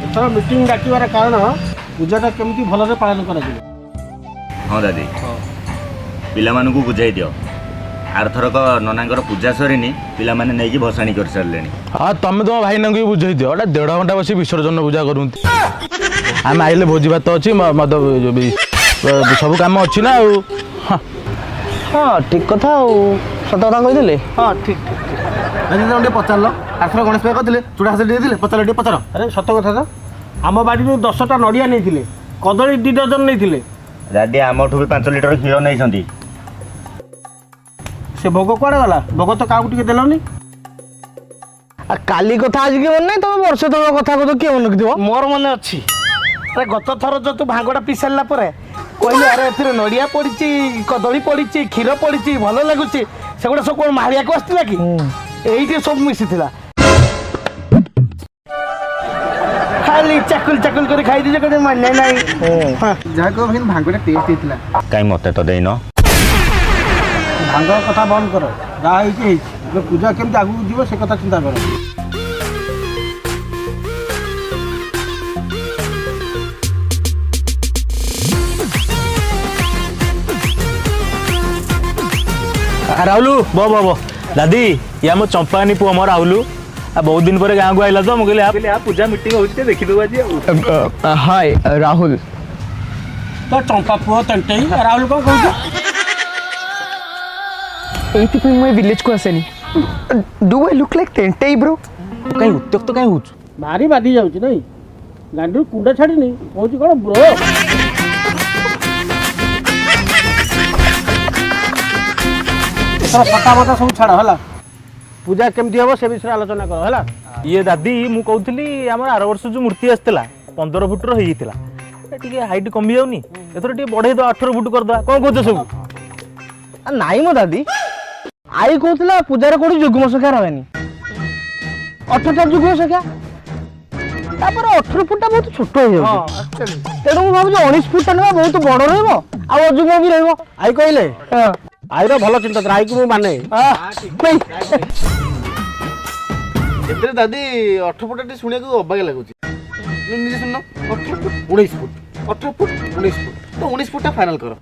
एथर meeting डाकिबार कारण पूजाटा केमती भलरे पालन करा जिवो। हाँ दादी पिलामानकु बुझाई दियो आरथरक ननांकर पूजा सरीनी पिला माने नहीं कि भसाणी कर सारले। हाँ तुम तुम भाई ना बुझे दियो 1.5 घंटा बस विसर्जन पूजा करती आम आइले भोजी भात अच्छी मद सब कम अच्छी ना। हाँ ठीक कथा सत कथा कही। हाँ ठीक ठीक पचार आरथर गणेश भाई कहते चूड़ा हाथ दे पचार पचार। अरे सत कथा तो आम बाड़ी 10टा नड़िया नहीं कदली 2 डजन नहीं दादी आमठू भी 5 लिटर क्षीर नहीं से भोग कुआड़े गला भोग तो क्या टे देलनी काली कथा आज के मन नहीं तुम वर्ष तल कथा को किए मन रखिथ मोर मन अच्छी। अरे गत थर जो तू भांगटा पी सारा कहली अरे ए नड़िया पड़ी कदली पड़ी क्षीर पड़ी भल लगुच से गुड़ा सब कौन मारिया को आसला कि ये सब मिसी खाली चाकुल चाकुल कर खाई दीजिए कहते मान्य नहीं जहाँ को भांगटा टेस्ट होता कहीं मत तो देन भांग कथा बंद कर जहाँ पूजा केमती आगू जीव से कथा चिंता कर। राहुल बो बो बो दादी या मो चंपानी पुओ मो राहुल बहुत दिन पर गाँव को आइला तो मुझे पूजा मीटिंग हो देखीद आज। हाय राहुल तो चंपा पुओ तेंटे राहुल कौन कहूँ एथि मैं विलेज को आसेनी डू आई लुक लाइक तेंटे ब्रो कहीं उत्त्यक्त कहीं हो भारी बाधी जाऊँ नहीं गाड़ी कुंडा छाड़ी नहीं कहूँ कौन ब्रो पता मता सब छाड़ है पूजा केमती हम से विषय आलोचना कर है। ये दादी मु कहूली आम आर वर्ष जो मूर्ति आसला 15 फुटर होता हाइट कमी जाऊनी एथर टे बढ़े दो 18 फुट करदे कौन कह सब नाई मो दादी आई कहला पूजार कोड़ी जुग्म संख्या रहेनी 18टा जुग्म संख्या 18 फुटा बहुत छोट हो जाए तेणु मुझे भाव 19 फुटा ना बहुत बड़ रुग्म भी रही आई कहले आईर भल चिंता आई को माने दादी 18 फुट शुणा अबाग लगुच निजे शुण 18 फुट 19 फुट 18 फुट 19 फुट तो 19 फुटा फाइनल कर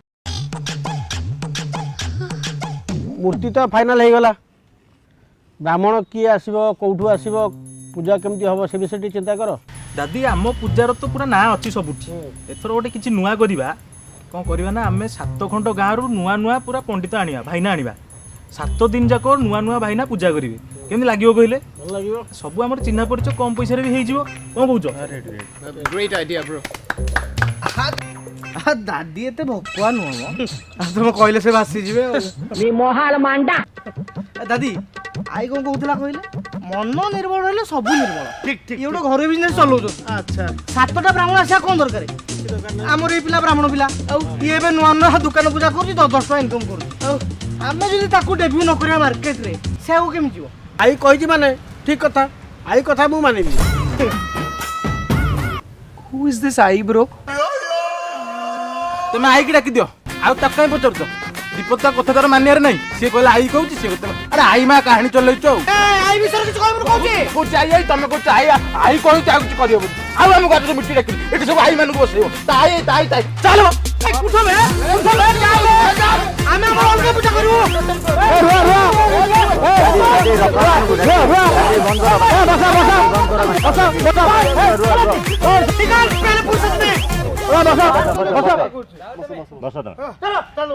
मूर्ति तो फाइनल हो गला ब्राह्मण किए आसो कौटू आसो पूजा केमती हम से विषय चिंता कर। दादी आम पूजार तो पूरा ना अच्छी सबुठी एथर गोटे किसी नुआ करवा कौन करवा ना आम 7 खंड गाँव नुआ नुआ पूरा पंडित आनिया भाईना आनिबा 7 दिन जाक नुआ नुआ भाईना पूजा करेंगे केमती लगे कहले सब आम चिन्हा परिचय कम पैसा भी हो कौन कौच ग्रेट आइडिया ब्रो दादी एते भकुआ नुह तुम कहले से भासी जीवे महाल मांडा दादी आई कौन कहला कहले मन निर्भर रहले सब निर्भर ठीक ठीक ये गोटे घर बिजनेस चलाउ अच्छा 7टा ब्राह्मण आसा कौन दरकार आमर ये पिला ब्राह्मण पिला ये बे नुआ नुआ दुकान पूजा कर 10 टका इनकम कर आमे जदि ताकू डेब्यू न करिया मार्केट रे से आउ केम जीवो आई कहि माने ठीक कथा आई कथा मु मानेबी। हु इज दिस आई ब्रो तुम आई की डाकी दियो आउ तक कहीं पचार दीपक कथा तार मानियार नहीं सी कहला आई कहूँ सी अरे आई माँ कहानी चलैच आई विषय किछ कहबो कौच आई आई तुम कौच आई आई कहूँ क्या कुछ कर आउ आम गाड़ी मिट्टी डाक ये सब आई मानक बसो ताई ताई ताई चलो उठो बे आमे हमर अलग पूजा करू निकाल पहले पूछ दे बस चलो चलो